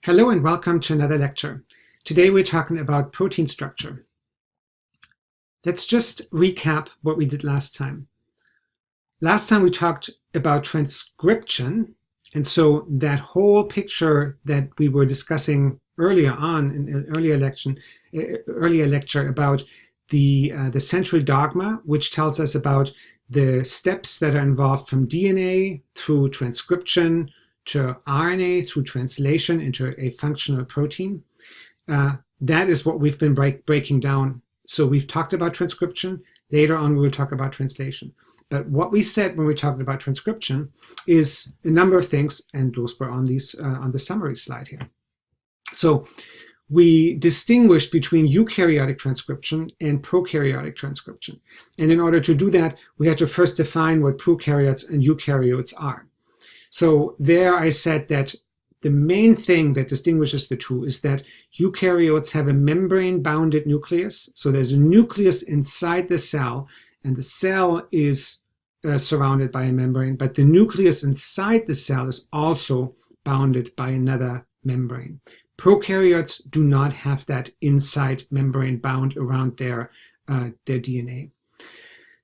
Hello and welcome to another lecture. Today we're talking about protein structure. Let's just recap what we did last time. Last time we talked about transcription, and so that whole picture that we were discussing earlier on in an earlier lecture about the central dogma, which tells us about the steps that are involved from DNA through transcription to RNA through translation into a functional protein. That is what we've been breaking down. So we've talked about transcription. Later on, we will talk about translation. But what we said when we talked about transcription is a number of things, and those were on the summary slide here. So we distinguished between eukaryotic transcription and prokaryotic transcription. And in order to do that, we had to first define what prokaryotes and eukaryotes are. So there I said that the main thing that distinguishes the two is that eukaryotes have a membrane-bounded nucleus. So there's a nucleus inside the cell, and the cell is surrounded by a membrane, but the nucleus inside the cell is also bounded by another membrane. Prokaryotes do not have that inside membrane bound around their DNA.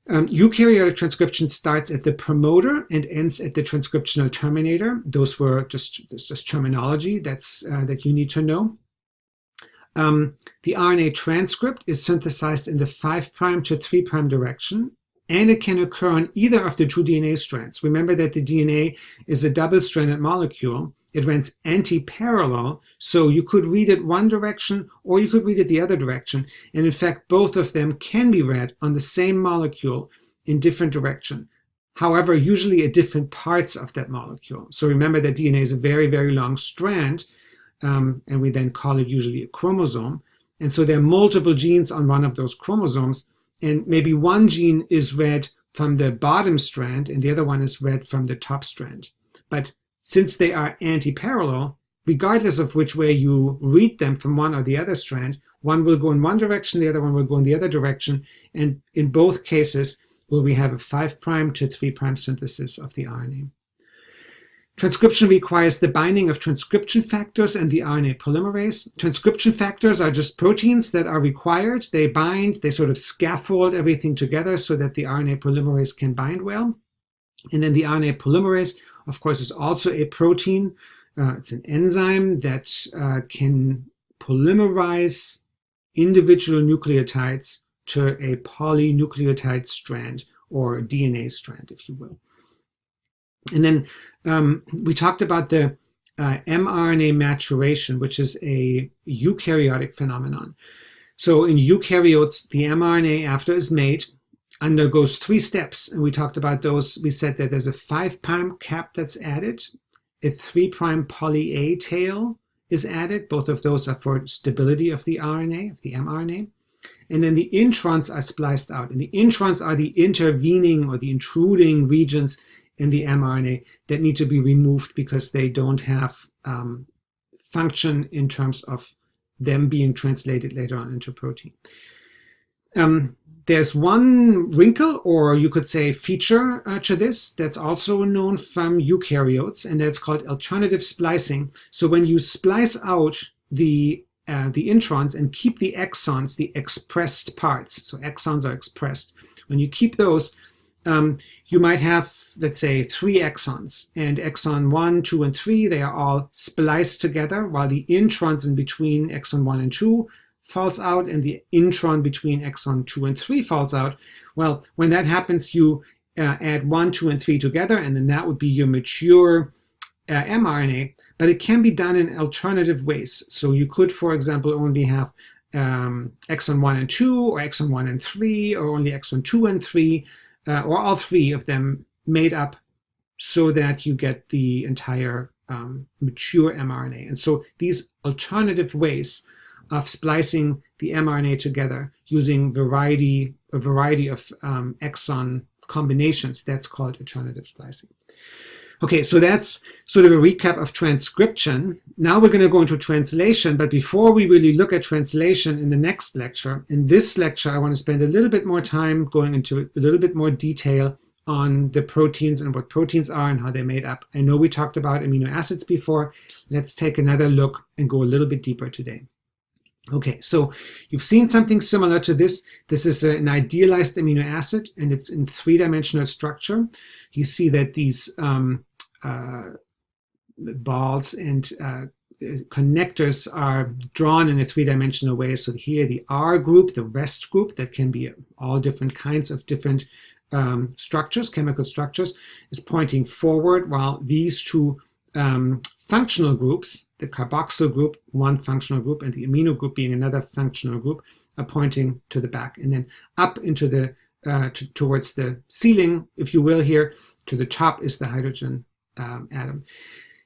Eukaryotic transcription starts at the promoter and ends at the transcriptional terminator. Those were just terminology that you need to know. The RNA transcript is synthesized in the 5' to 3' direction, and it can occur on either of the two DNA strands. Remember that the DNA is a double-stranded molecule. It runs anti-parallel, so you could read it one direction or you could read it the other direction. And in fact, both of them can be read on the same molecule in different direction. However, usually at different parts of that molecule. So remember that DNA is a very, very long strand, and we then call it usually a chromosome. And so there are multiple genes on one of those chromosomes, and maybe one gene is read from the bottom strand and the other one is read from the top strand. But since they are anti-parallel, regardless of which way you read them from one or the other strand, one will go in one direction, the other one will go in the other direction, and in both cases will we have a 5' to 3' synthesis of the RNA. Transcription requires the binding of transcription factors and the RNA polymerase. Transcription factors are just proteins that are required. They bind, they sort of scaffold everything together so that the RNA polymerase can bind well. And then the RNA polymerase, of course, is also a protein. It's an enzyme that can polymerize individual nucleotides to a polynucleotide strand or DNA strand, if you will. And then we talked about the mRNA maturation, which is a eukaryotic phenomenon. So in eukaryotes, the mRNA, after it's made, undergoes 3 steps, and we talked about those. We said that there's a 5' cap that's added, a 3' poly A tail is added. Both of those are for stability of the RNA, of the mRNA. And then the introns are spliced out. And the introns are the intervening or the intruding regions in the mRNA that need to be removed because they don't have function in terms of them being translated later on into protein. There's one wrinkle, or you could say feature to this, that's also known from eukaryotes, and that's called alternative splicing. So when you splice out the introns and keep the exons, the expressed parts, so exons are expressed, when you keep those, you might have, let's say, 3 exons, and exon 1, 2, and 3, they are all spliced together, while the introns in between exon 1 and 2 falls out and the intron between exon 2 and 3 falls out. Well, when that happens, you add 1, 2, and 3 together, and then that would be your mature mRNA, but it can be done in alternative ways. So you could, for example, only have exon 1 and 2, or exon 1 and 3, or only exon 2 and 3, or all 3 of them made up so that you get the entire mature mRNA. And so these alternative ways of splicing the mRNA together using a variety of exon combinations, that's called alternative splicing. Okay, so that's sort of a recap of transcription. Now we're going to go into translation, but before we really look at translation in the next lecture, in this lecture I want to spend a little bit more time going into a little bit more detail on the proteins and what proteins are and how they're made up. I know we talked about amino acids before. Let's take another look and go a little bit deeper today. Okay, so you've seen something similar to this. This is an idealized amino acid, and it's in three-dimensional structure. You see that these balls and connectors are drawn in a three-dimensional way. So here the R group, the rest group, that can be all different kinds of different structures, chemical structures, is pointing forward, while these two functional groups, the carboxyl group, one functional group, and the amino group being another functional group, are pointing to the back. And then up into the towards the ceiling, if you will, here to the top is the hydrogen atom.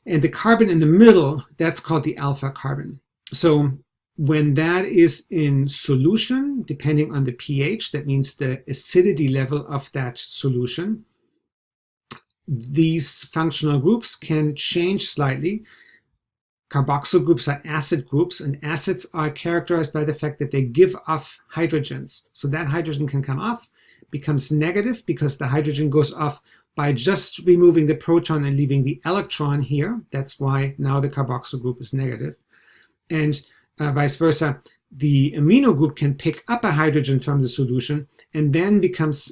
And the carbon in the middle, that's called the alpha carbon. So when that is in solution, depending on the pH, that means the acidity level of that solution, these functional groups can change slightly. Carboxyl groups are acid groups, and acids are characterized by the fact that they give off hydrogens. So that hydrogen can come off, becomes negative because the hydrogen goes off by just removing the proton and leaving the electron here. That's why now the carboxyl group is negative. And vice versa, the amino group can pick up a hydrogen from the solution and then becomes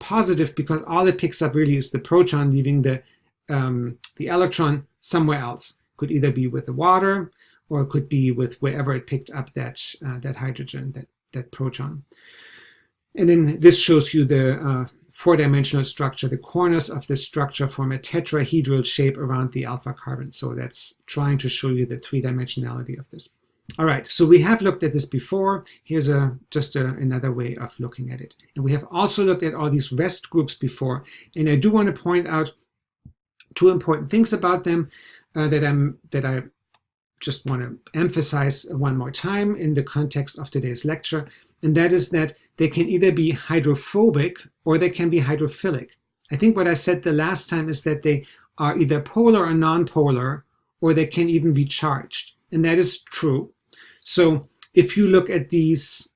positive because all it picks up really is the proton, leaving the electron somewhere else. Could either be with the water or it could be with wherever it picked up that hydrogen, that proton. And then this shows you the four-dimensional structure. The corners of the structure form a tetrahedral shape around the alpha carbon. So that's trying to show you the three-dimensionality of this. All right, so we have looked at this before. Here's just another way of looking at it. And we have also looked at all these rest groups before. And I do want to point out two important things about them that I just want to emphasize one more time in the context of today's lecture. And that is that they can either be hydrophobic or they can be hydrophilic. I think what I said the last time is that they are either polar or non-polar, or they can even be charged. And that is true. So if you look at these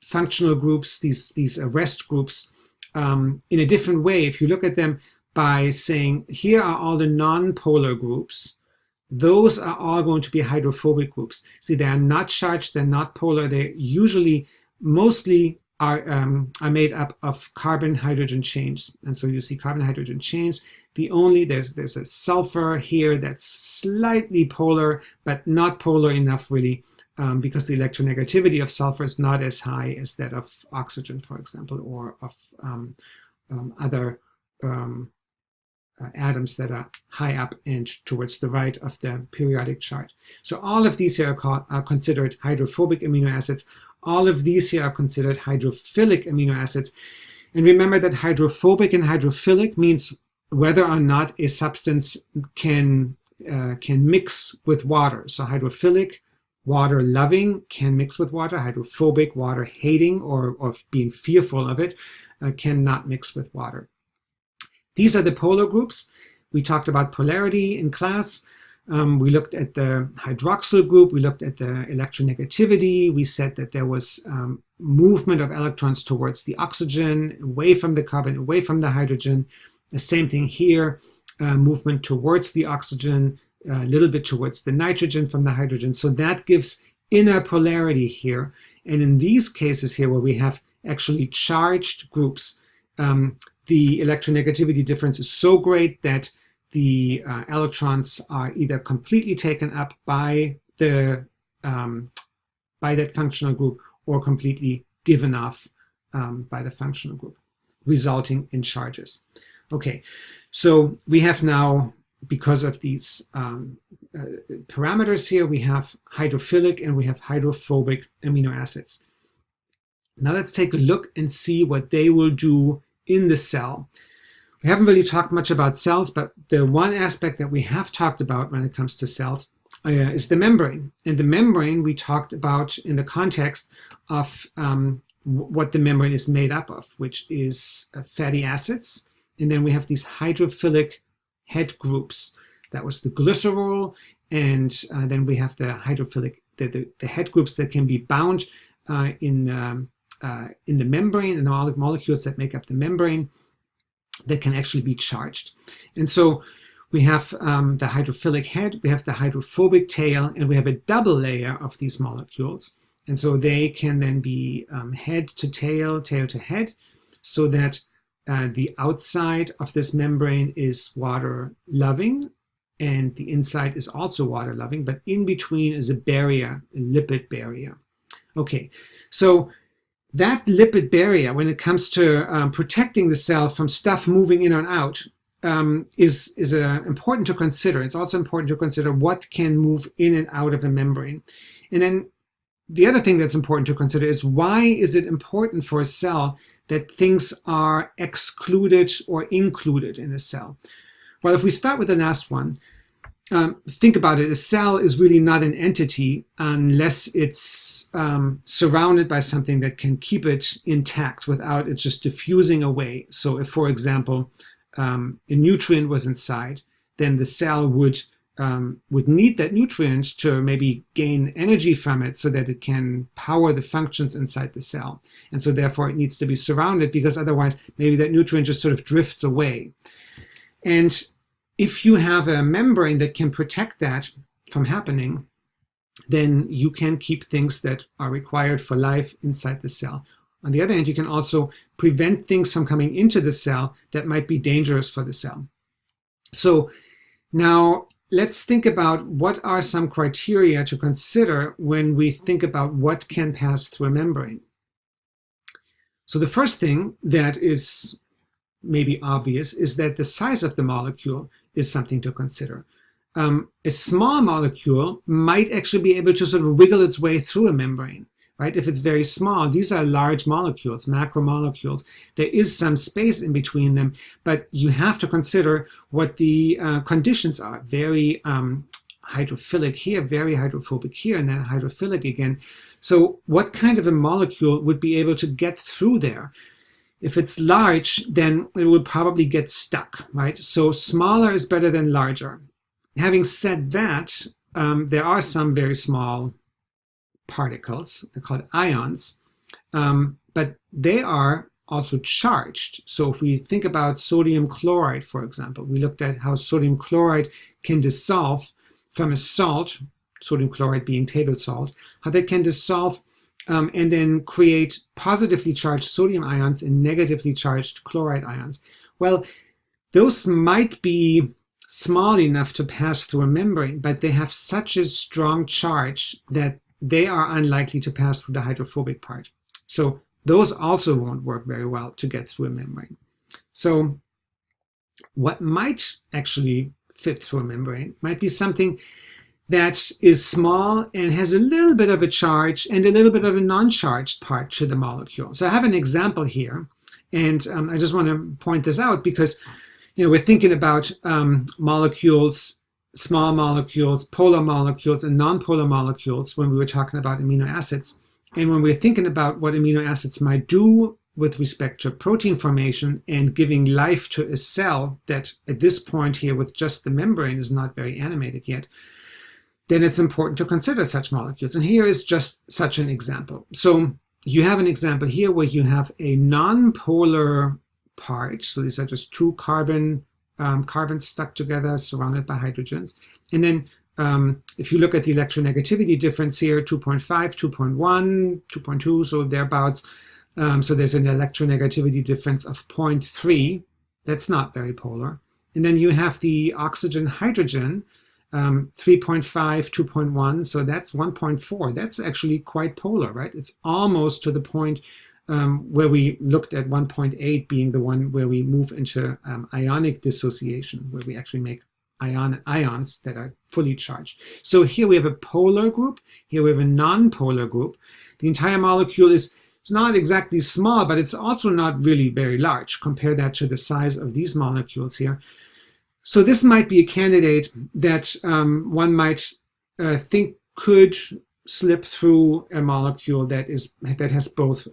functional groups, these rest groups, in a different way, if you look at them by saying, here are all the non-polar groups, those are all going to be hydrophobic groups. See, they are not charged, they're not polar, they usually mostly are made up of carbon-hydrogen chains. And so you see carbon-hydrogen chains. There's a sulfur here that's slightly polar, but not polar enough really, because the electronegativity of sulfur is not as high as that of oxygen, for example, or of other atoms that are high up and towards the right of the periodic chart. So all of these here are considered hydrophobic amino acids. All of these here are considered hydrophilic amino acids. And remember that hydrophobic and hydrophilic means whether or not a substance can mix with water. So hydrophilic, water-loving, can mix with water. Hydrophobic, water-hating or being fearful of it, cannot mix with water. These are the polar groups. We talked about polarity in class. We looked at the hydroxyl group. We looked at the electronegativity. We said that there was movement of electrons towards the oxygen, away from the carbon, away from the hydrogen. The same thing here, movement towards the oxygen, a little bit towards the nitrogen from the hydrogen. So that gives inner polarity here. And in these cases here, where we have actually charged groups, the electronegativity difference is so great that the electrons are either completely taken up by that functional group or completely given off by the functional group, resulting in charges. Okay, so we have now, because of these parameters here, we have hydrophilic and we have hydrophobic amino acids. Now let's take a look and see what they will do in the cell. We haven't really talked much about cells, but the one aspect that we have talked about when it comes to cells is the membrane. And the membrane we talked about in the context of what the membrane is made up of, which is fatty acids. And then we have these hydrophilic head groups. That was the glycerol. And then we have the hydrophilic, the head groups that can be bound in the membrane and all the molecules that make up the membrane. that can actually be charged. And so we have the hydrophilic head, we have the hydrophobic tail, and we have a double layer of these molecules. And so they can then be head to tail, tail to head, so that the outside of this membrane is water-loving, and the inside is also water-loving, but in between is a barrier, a lipid barrier. Okay, so that lipid barrier, when it comes to protecting the cell from stuff moving in and out, is important to consider. It's also important to consider what can move in and out of a membrane. And then the other thing that's important to consider is, why is it important for a cell that things are excluded or included in a cell? Well, if we start with the last one, think about it. A cell is really not an entity unless it's surrounded by something that can keep it intact without it just diffusing away. So if, for example, a nutrient was inside, then the cell would need that nutrient to maybe gain energy from it so that it can power the functions inside the cell. And so therefore it needs to be surrounded, because otherwise maybe that nutrient just sort of drifts away. And if you have a membrane that can protect that from happening, then you can keep things that are required for life inside the cell. On the other hand, you can also prevent things from coming into the cell that might be dangerous for the cell. So now let's think about what are some criteria to consider when we think about what can pass through a membrane. So the first thing that is maybe obvious is that the size of the molecule is something to consider. A small molecule might actually be able to sort of wiggle its way through a membrane, right? If it's very small, these are large molecules, macromolecules. There is some space in between them, but you have to consider what the conditions are. Very hydrophilic here, very hydrophobic here, and then hydrophilic again. So what kind of a molecule would be able to get through there? If it's large, then it will probably get stuck, right? So smaller is better than larger. Having said that, there are some very small particles, they're called ions, but they are also charged. So if we think about sodium chloride, for example, we looked at how sodium chloride can dissolve from a salt, sodium chloride being table salt, how that can dissolve and then create positively charged sodium ions and negatively charged chloride ions. Well, those might be small enough to pass through a membrane, but they have such a strong charge that they are unlikely to pass through the hydrophobic part. So those also won't work very well to get through a membrane. So what might actually fit through a membrane might be something that is small and has a little bit of a charge and a little bit of a non-charged part to the molecule. So I have an example here, and I just want to point this out because we're thinking about molecules, small molecules, polar molecules, and non-polar molecules when we were talking about amino acids. And when we're thinking about what amino acids might do with respect to protein formation and giving life to a cell that at this point here with just the membrane is not very animated yet, then it's important to consider such molecules. And here is just such an example. So you have an example here where you have a non-polar part. So these are just two carbons stuck together, surrounded by hydrogens. And then if you look at the electronegativity difference here, 2.5, 2.1, 2.2, so thereabouts. So there's an electronegativity difference of 0.3. That's not very polar. And then you have the oxygen-hydrogen, 3.5, 2.1, so that's 1.4. That's actually quite polar, right? It's almost to the point where we looked at 1.8 being the one where we move into ionic dissociation, where we actually make ions that are fully charged. So here we have a polar group, here we have a non-polar group. The entire molecule is not exactly small, but it's also not really very large. Compare that to the size of these molecules here. So this might be a candidate that one might think could slip through a molecule that has both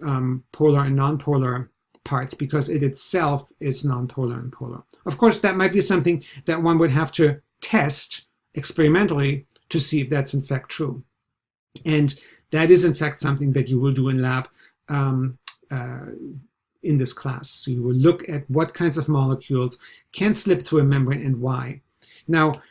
polar and nonpolar parts, because it itself is nonpolar and polar. Of course, that might be something that one would have to test experimentally to see if that's in fact true. And that is in fact something that you will do in lab in this class. So you will look at what kinds of molecules can slip through a membrane and why. Now,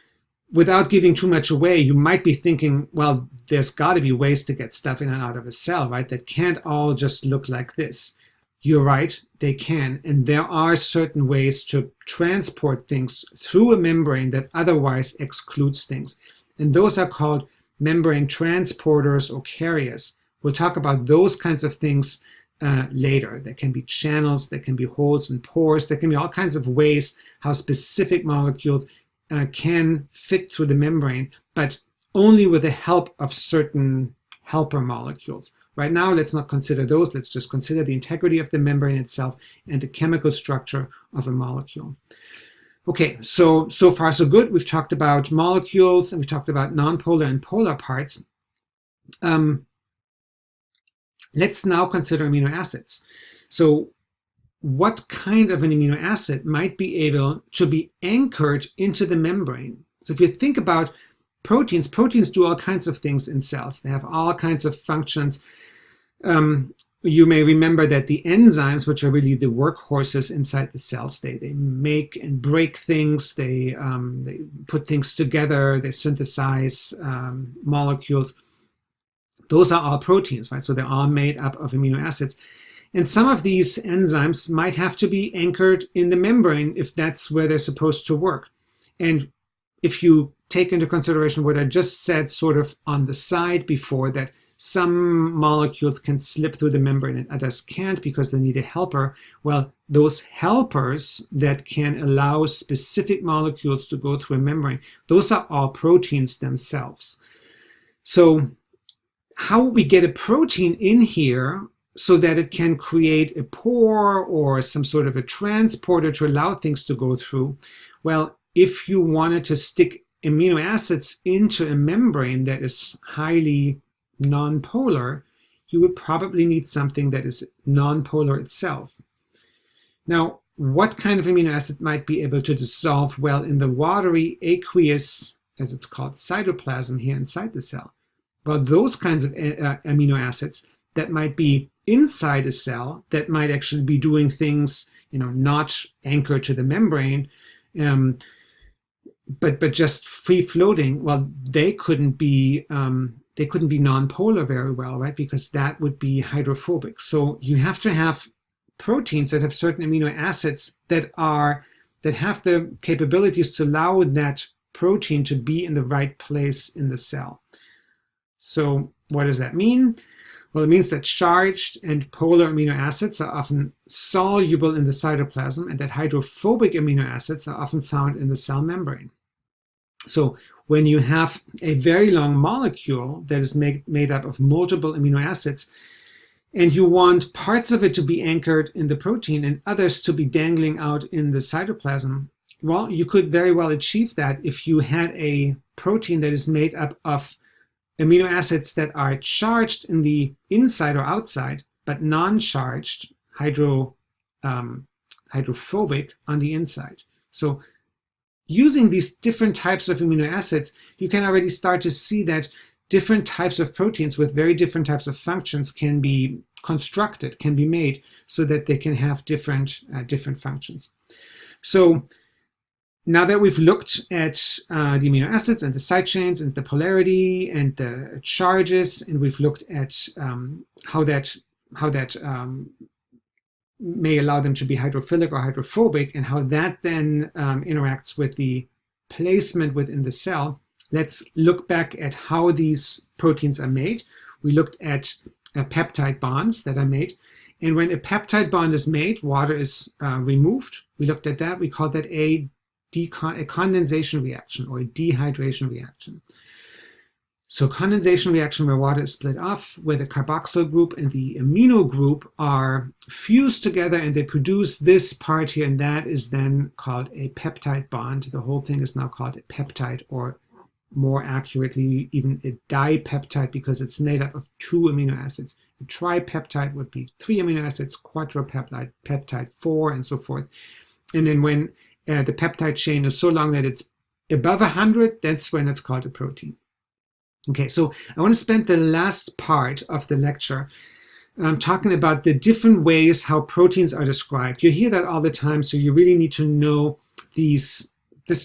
without giving too much away, you might be thinking, well, there's got to be ways to get stuff in and out of a cell, right? That can't all just look like this. You're right, they can. And there are certain ways to transport things through a membrane that otherwise excludes things. And those are called membrane transporters or carriers. We'll talk about those kinds of things later. There can be channels, there can be holes and pores, there can be all kinds of ways how specific molecules can fit through the membrane, but only with the help of certain helper molecules. Right now, let's not consider those. Let's just consider the integrity of the membrane itself and the chemical structure of a molecule. Okay, so far so good. We've talked about molecules and we talked about nonpolar and polar parts. Let's now consider amino acids. So what kind of an amino acid might be able to be anchored into the membrane? So if you think about proteins, proteins do all kinds of things in cells. They have all kinds of functions. You may remember that the enzymes, which are really the workhorses inside the cells, they make and break things, they put things together, they synthesize molecules. Those are all proteins, right? So they're all made up of amino acids. And some of these enzymes might have to be anchored in the membrane if that's where they're supposed to work. And if you take into consideration what I just said sort of on the side before, that some molecules can slip through the membrane and others can't because they need a helper, well, those helpers that can allow specific molecules to go through a membrane, those are all proteins themselves. So how we get a protein in here so that it can create a pore or some sort of a transporter to allow things to go through? Well, if you wanted to stick amino acids into a membrane that is highly nonpolar, you would probably need something that is nonpolar itself. Now, what kind of amino acid might be able to dissolve well in the watery aqueous, as it's called, cytoplasm here inside the cell? Well, those kinds of amino acids that might be inside a cell, that might actually be doing things, not anchored to the membrane, but just free floating. Well, they couldn't be nonpolar very well, right? Because that would be hydrophobic. So you have to have proteins that have certain amino acids that have the capabilities to allow that protein to be in the right place in the cell. So what does that mean? Well, it means that charged and polar amino acids are often soluble in the cytoplasm and that hydrophobic amino acids are often found in the cell membrane. So when you have a very long molecule that is made up of multiple amino acids, and you want parts of it to be anchored in the protein and others to be dangling out in the cytoplasm, well, you could very well achieve that if you had a protein that is made up of amino acids that are charged in the inside or outside, but non-charged, hydrophobic on the inside. So using these different types of amino acids, you can already start to see that different types of proteins with very different types of functions can be constructed, can be made so that they can have different functions. So now that we've looked at the amino acids and the side chains and the polarity and the charges, and we've looked at how that may allow them to be hydrophilic or hydrophobic, and how that then interacts with the placement within the cell, let's look back at how these proteins are made. We looked at peptide bonds that are made. And when a peptide bond is made, water is removed. We looked at that. We called that a condensation reaction or a dehydration reaction. So condensation reaction where water is split off, where the carboxyl group and the amino group are fused together and they produce this part here, and that is then called a peptide bond. The whole thing is now called a peptide, or more accurately even a dipeptide, because it's made up of two amino acids. A tripeptide would be 3 amino acids, quadrupeptide, peptide 4, and so forth. And then when the peptide chain is so long that it's above 100, that's when it's called a protein. Okay, so I want to spend the last part of the lecture talking about the different ways how proteins are described. You hear that all the time, so you really need to know this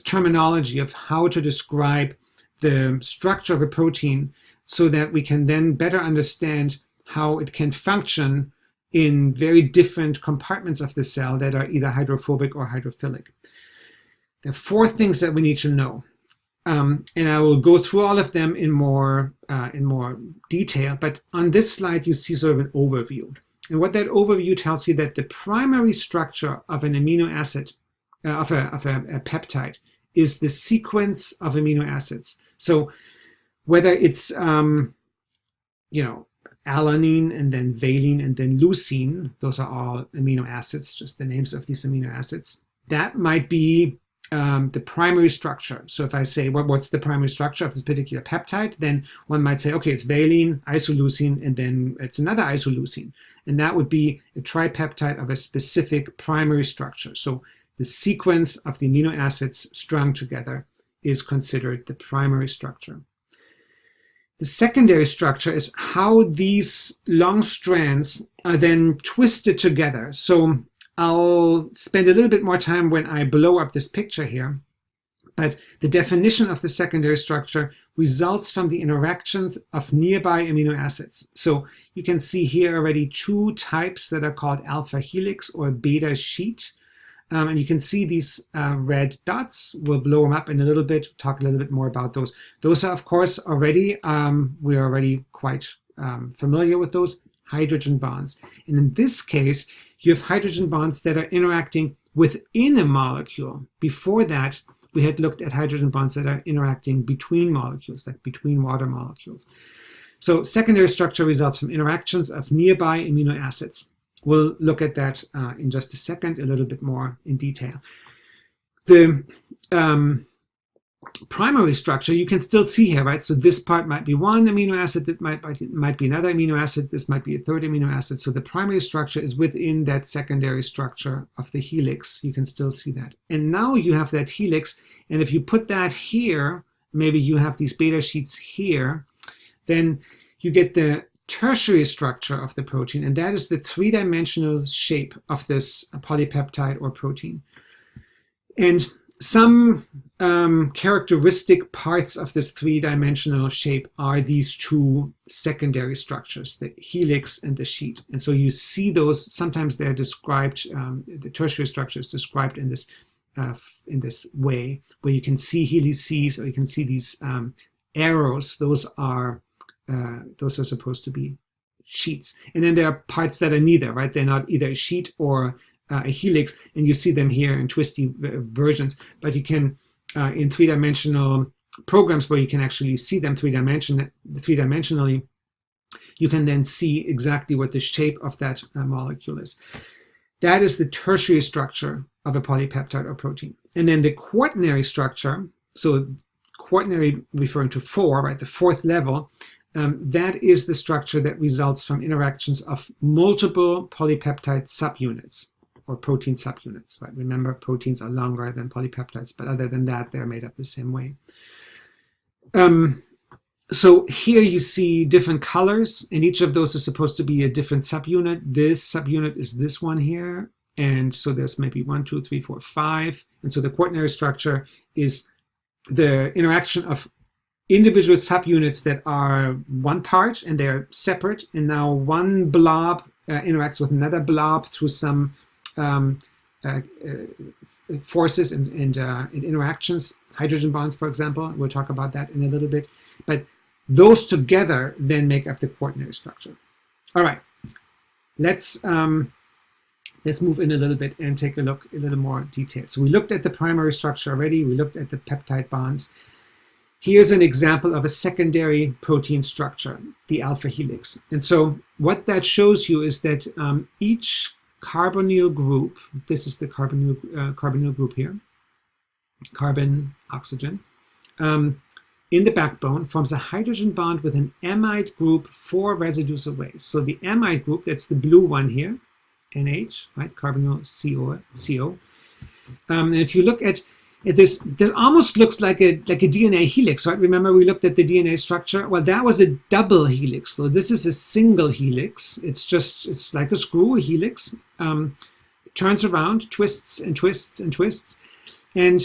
terminology of how to describe the structure of a protein so that we can then better understand how it can function in very different compartments of the cell that are either hydrophobic or hydrophilic. There are 4 things that we need to know. And I will go through all of them in more detail, but on this slide you see sort of an overview. And what that overview tells you that the primary structure of an amino acid, of a peptide, is the sequence of amino acids. So whether it's alanine and then valine and then leucine, those are all amino acids, just the names of these amino acids. That might be the primary structure. So if I say, what's the primary structure of this particular peptide, then one might say, okay, it's valine, isoleucine, and then it's another isoleucine. And that would be a tripeptide of a specific primary structure. So the sequence of the amino acids strung together is considered the primary structure. The secondary structure is how these long strands are then twisted together. So I'll spend a little bit more time when I blow up this picture here, but the definition of the secondary structure results from the interactions of nearby amino acids. So you can see here already 2 types that are called alpha helix or beta sheet. And you can see these red dots. We'll blow them up in a little bit, talk a little bit more about those. Those are, of course, already, we're already quite familiar with those hydrogen bonds. And in this case, you have hydrogen bonds that are interacting within a molecule. Before that, we had looked at hydrogen bonds that are interacting between molecules, like between water molecules. So secondary structure results from interactions of nearby amino acids. We'll look at that in just a second, a little bit more in detail. The primary structure you can still see here, right? So this part might be one amino acid, that might be another amino acid, this might be a third amino acid. So the primary structure is within that secondary structure of the helix. You can still see that. And now you have that helix, and if you put that here, maybe you have these beta sheets here, then you get the tertiary structure of the protein, and that is the 3-dimensional shape of this polypeptide or protein. And some characteristic parts of this 3-dimensional shape are these 2 secondary structures, the helix and the sheet. And so you see those, sometimes they're described, the tertiary structure is described in this way, where you can see helices, or you can see these arrows. Those are supposed to be sheets. And then there are parts that are neither, right? They're not either a sheet or a helix, and you see them here in twisty versions, but you can, in 3-dimensional programs where you can actually see them three-dimensionally, you can then see exactly what the shape of that molecule is. That is the tertiary structure of a polypeptide or protein. And then the quaternary structure, so quaternary referring to 4, right, the 4th level, that is the structure that results from interactions of multiple polypeptide subunits or protein subunits, right? Remember, proteins are longer than polypeptides, but other than that, they're made up the same way. So here you see different colors, and each of those is supposed to be a different subunit. This subunit is this one here, and so there's maybe 1, 2, 3, 4, 5. And so the quaternary structure is the interaction of individual subunits that are one part and they're separate, and now one blob interacts with another blob through some forces and interactions, hydrogen bonds, for example. We'll talk about that in a little bit. But those together then make up the quaternary structure. All right, let's move in a little bit and take a look a little more detail. So we looked at the primary structure already. We looked at the peptide bonds. Here's an example of a secondary protein structure, the alpha helix. And so what that shows you is that each carbonyl group, this is the carbonyl group here, carbon, oxygen, in the backbone forms a hydrogen bond with an amide group 4 residues away. So the amide group, that's the blue one here, NH, right, carbonyl CO. And if you look at This almost looks like a DNA helix, right? Remember we looked at the DNA structure? Well, that was a double helix. So this is a single helix. It's like a screw, a helix. It turns around, twists and twists and twists. And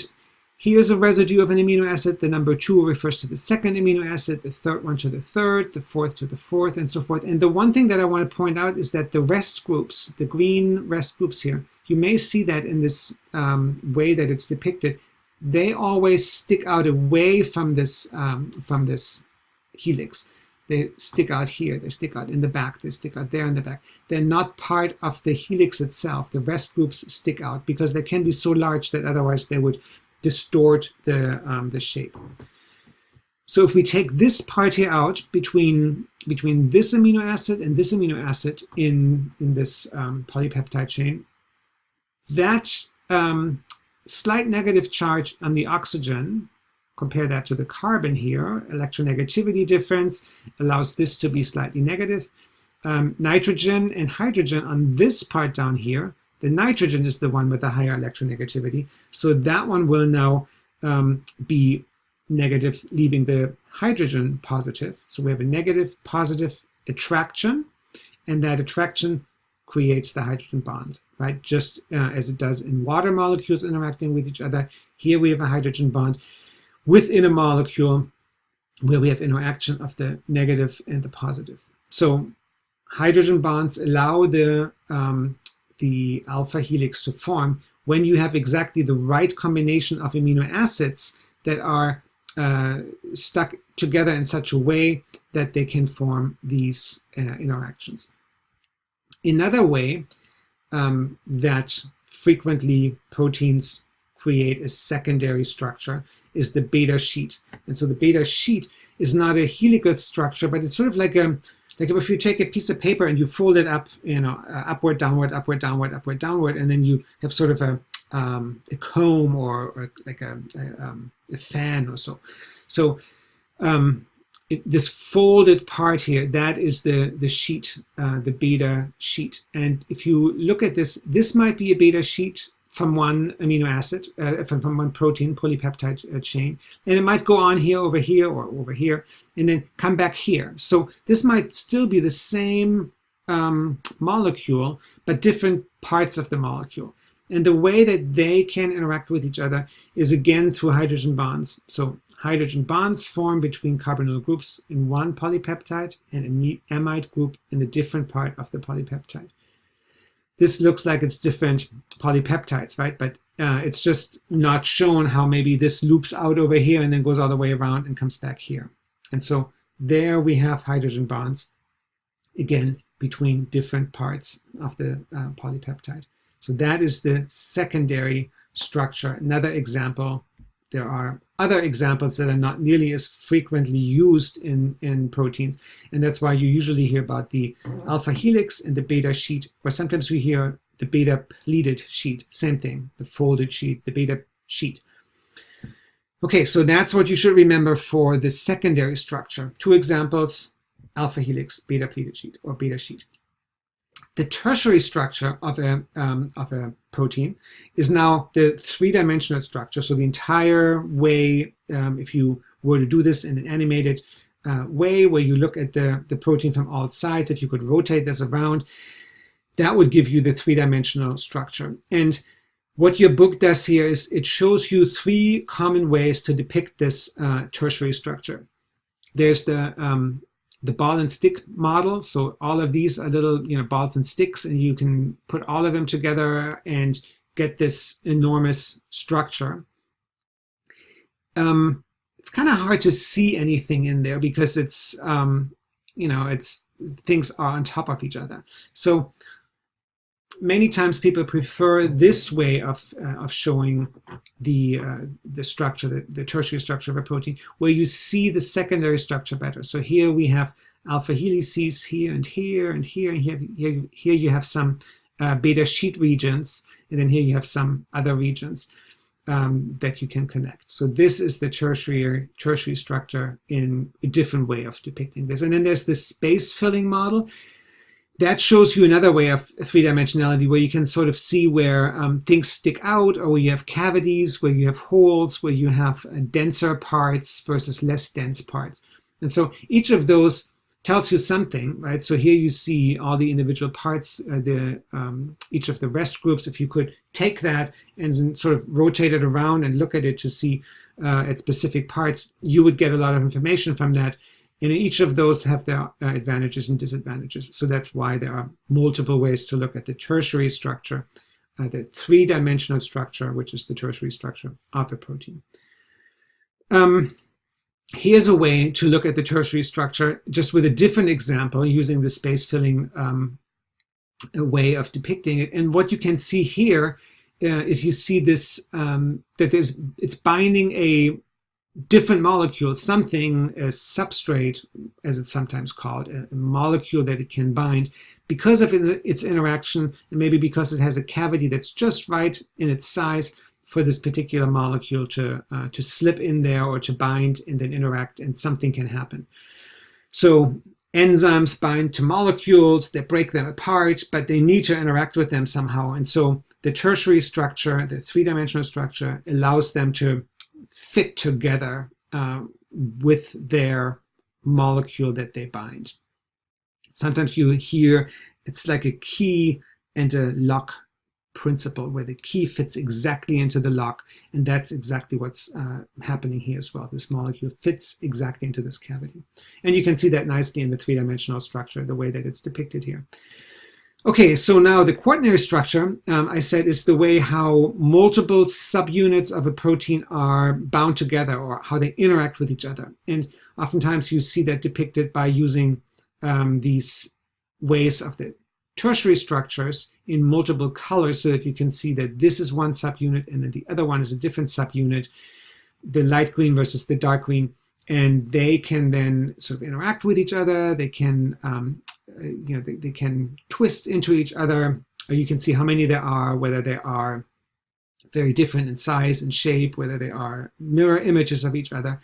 here's a residue of an amino acid. The number 2 refers to the second amino acid, the third one to the third, the fourth to the fourth, and so forth. And the one thing that I want to point out is that the rest groups, the green rest groups here, you may see that in this way that it's depicted, they always stick out away from this helix. They stick out here, they stick out in the back, they stick out there in the back. They're not part of the helix itself. The rest groups stick out because they can be so large that otherwise they would distort the shape. So if we take this part here out between this amino acid and this amino acid in this polypeptide chain, that slight negative charge on the oxygen, compare that to the carbon here, electronegativity difference allows this to be slightly negative. Nitrogen and hydrogen on this part down here, the nitrogen is the one with the higher electronegativity, so that one will now be negative, leaving the hydrogen positive. So we have a negative positive attraction, and that attraction creates the hydrogen bond, right? Just as it does in water molecules interacting with each other. Here we have a hydrogen bond within a molecule where we have interaction of the negative and the positive. So hydrogen bonds allow the alpha helix to form when you have exactly the right combination of amino acids that are stuck together in such a way that they can form these interactions. Another way that frequently proteins create a secondary structure is the beta sheet. And so the beta sheet is not a helical structure, but it's sort of like if you take a piece of paper and you fold it up, upward, downward, upward, downward, upward, downward, and then you have sort of a comb or like a fan or so. So this folded part here, that is the sheet, the beta sheet. And if you look at this, this might be a beta sheet from one amino acid, from one protein, polypeptide chain. And it might go on here, or over here, and then come back here. So this might still be the same molecule, but different parts of the molecule. And the way that they can interact with each other is again through hydrogen bonds. So hydrogen bonds form between carbonyl groups in one polypeptide and an amide group in a different part of the polypeptide. This looks like it's different polypeptides, right? But it's just not shown how maybe this loops out over here and then goes all the way around and comes back here. And so there we have hydrogen bonds, again, between different parts of the polypeptide. So that is the secondary structure. Another example. There are other examples that are not nearly as frequently used in proteins, and that's why you usually hear about the alpha helix and the beta sheet, or sometimes we hear the beta pleated sheet. Same thing, the folded sheet, the beta sheet. Okay, so that's what you should remember for the secondary structure. Two examples, alpha helix, beta pleated sheet, or beta sheet. The tertiary structure of a protein is now the three-dimensional structure. So the entire way, if you were to do this in an animated way where you look at the protein from all sides, if you could rotate this around, that would give you the three-dimensional structure. And what your book does here is it shows you three common ways to depict this tertiary structure. There's the ball and stick model. So all of these are little, balls and sticks, and you can put all of them together and get this enormous structure. It's kind of hard to see anything in there because it's, things are on top of each other. So many times people prefer this way of showing the structure, the tertiary structure of a protein, where you see the secondary structure better. So here we have alpha helices here and here and here, and here you have some beta sheet regions, and then here you have some other regions that you can connect. So this is the tertiary structure in a different way of depicting this. And then there's this space filling model. that shows you another way of three-dimensionality where you can sort of see where things stick out, or where you have cavities, where you have holes, where you have denser parts versus less dense parts. And so each of those tells you something, right? So here you see all the individual parts, each of the rest groups. If you could take that and sort of rotate it around and look at it to see at specific parts, you would get a lot of information from that. And each of those have their advantages and disadvantages. So that's why there are multiple ways to look at the tertiary structure, the three-dimensional structure, which is the tertiary structure of a protein. Here's a way to look at the tertiary structure just with a different example using the space-filling way of depicting it. And what you can see here is you see this, that it's binding a different molecule, something, a substrate, as it's sometimes called, a molecule that it can bind because of its interaction, and maybe because it has a cavity that's just right in its size for this particular molecule to slip in there or to bind and then interact, and something can happen. So enzymes bind to molecules, they break them apart, but they need to interact with them somehow. And so the tertiary structure, the three-dimensional structure, allows them to fit together with their molecule that they bind. Sometimes you hear it's like a key and a lock principle, where the key fits exactly into the lock, and that's exactly what's happening here as well. This molecule fits exactly into this cavity. And you can see that nicely in the three-dimensional structure, the way that it's depicted here. Okay, so now the quaternary structure, I said, is the way how multiple subunits of a protein are bound together, or how they interact with each other. And oftentimes you see that depicted by using these ways of the tertiary structures in multiple colors, so that you can see that this is one subunit and then the other one is a different subunit, the light green versus the dark green. And they can then sort of interact with each other. They can they can twist into each other. You can see how many there are, whether they are very different in size and shape, whether they are mirror images of each other.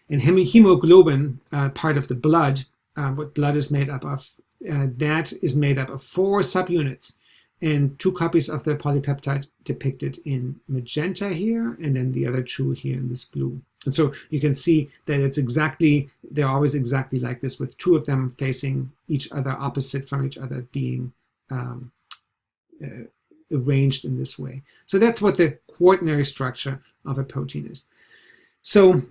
And hemoglobin, part of the blood, what blood is made up of, that is made up of 4 subunits and 2 copies of the polypeptide depicted in magenta here, and then the other 2 here in this blue. And so you can see that they're always exactly like this, with 2 of them facing each other, opposite from each other, being arranged in this way. So that's what the quaternary structure of a protein is. So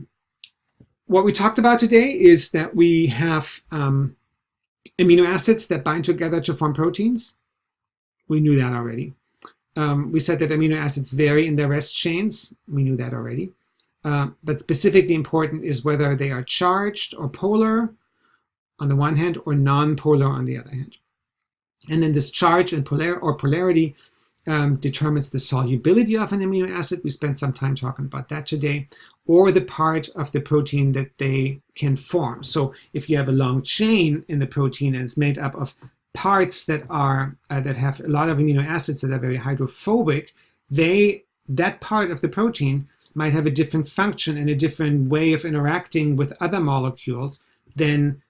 what we talked about today is that we have amino acids that bind together to form proteins. We knew that already. We said that amino acids vary in their rest chains. We knew that already. But specifically important is whether they are charged or polar on the one hand, or non-polar on the other hand. And then this charge and polarity determines the solubility of an amino acid. We spent some time talking about that today, or the part of the protein that they can form. So if you have a long chain in the protein and it's made up of parts that are that have a lot of amino acids that are very hydrophobic, that part of the protein might have a different function and a different way of interacting with other molecules than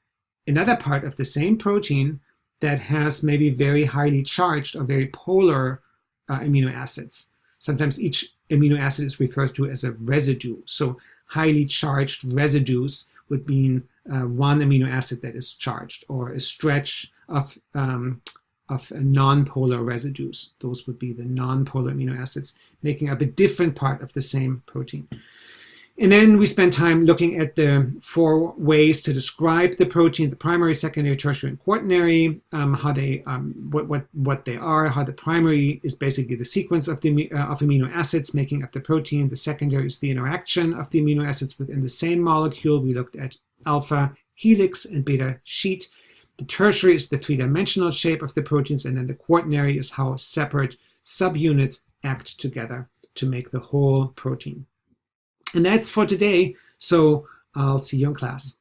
another part of the same protein that has maybe very highly charged or very polar amino acids. Sometimes each amino acid is referred to as a residue. So highly charged residues would mean one amino acid that is charged, or a stretch of non-polar residues. Those would be the non-polar amino acids, making up a different part of the same protein. And then we spend time looking at the 4 ways to describe the protein: the primary, secondary, tertiary, and quaternary. How they, what they are. How the primary is basically the sequence of amino acids making up the protein. The secondary is the interaction of the amino acids within the same molecule. We looked at alpha helix and beta sheet. The tertiary is the 3-dimensional shape of the proteins, and then the quaternary is how separate subunits act together to make the whole protein. And that's for today, so I'll see you in class.